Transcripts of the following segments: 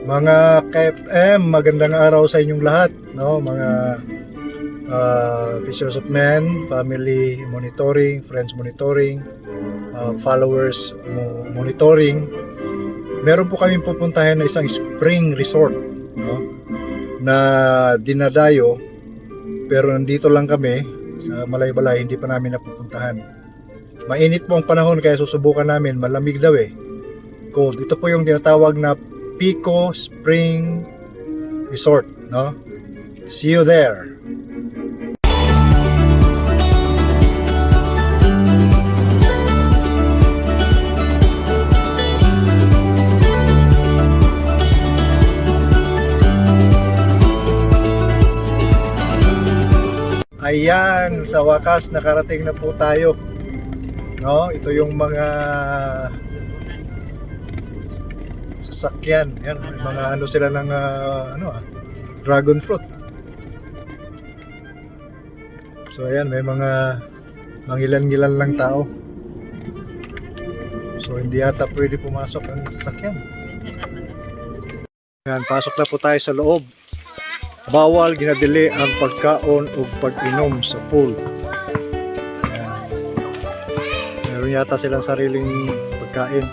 Mga KFM, magandang araw sa inyong lahat, no? Mga Fishers of Men, family monitoring, friends monitoring, followers monitoring. Meron po kaming pupuntahan na isang spring resort, no? Na dinadayo, pero nandito lang kami sa Malay-Balay, hindi pa namin napupuntahan. Mainit po ang panahon kaya susubukan namin, malamig daw eh. Cold. Ito po yung tinatawag na Pico Spring Resort, no? See you there. Ayan, sa wakas nakarating na po tayo. No, ito yung mga sasakyan. Yan, may mga ano sila ng dragon fruit. So ayan, may mga mangilan-ngilan lang tao. So hindi yata pwede pumasok ang sasakyan. Ayan, pasok na po tayo sa loob. Bawal ginadili ang pagkaon o pag-inom sa pool. Ayan. Meron yata silang sariling pagkain.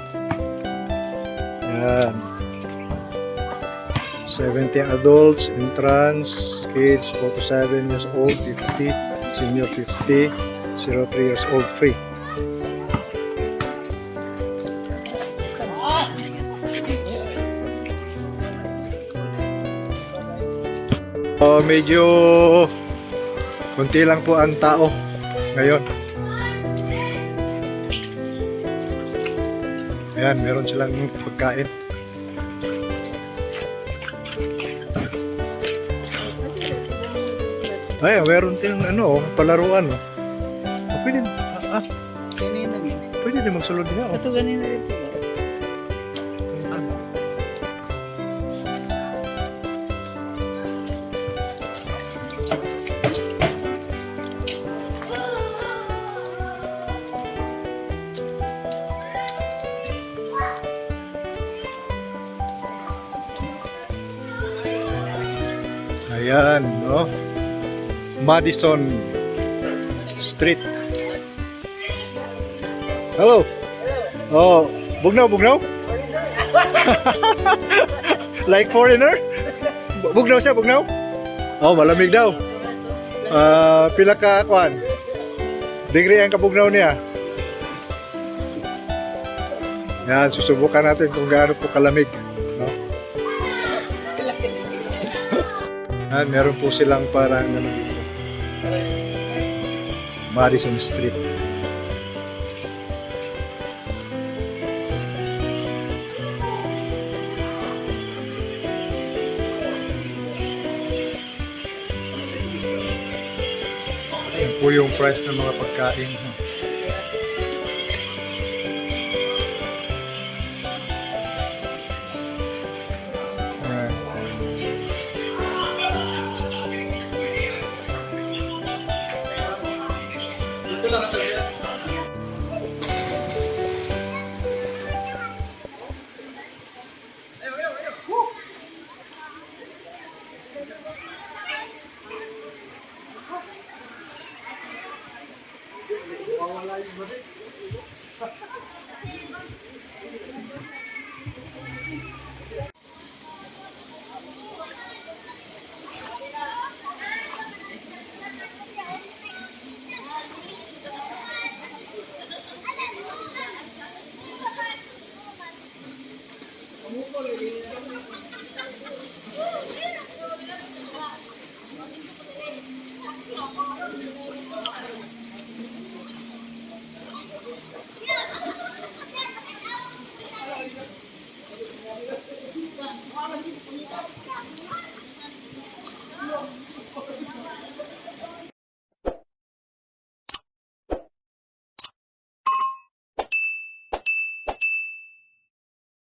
Ayan. 70 adults, entrance, kids 4 to 7 years old, 50, senior 50, 0 3 years old free. Medyo konti lang po ang tao ngayon. Ayan, meron silang pagkain. Ay, meron din palaruan. Pwede pwede din magsulod niya. Ito ganun na rin ito. Ayan, no? Madison Street. Hello. Oh, bugnaw. Like foreigner? Bugnaw siya, bugnaw? Oh, malamig daw. Pila ka kuan? Degree ang kabugnaw niya. Yan, susubukan natin kung gaano po kalamig, no? Meron po silang parang dito. Madison Street. Yan po yung price ng mga pagkain.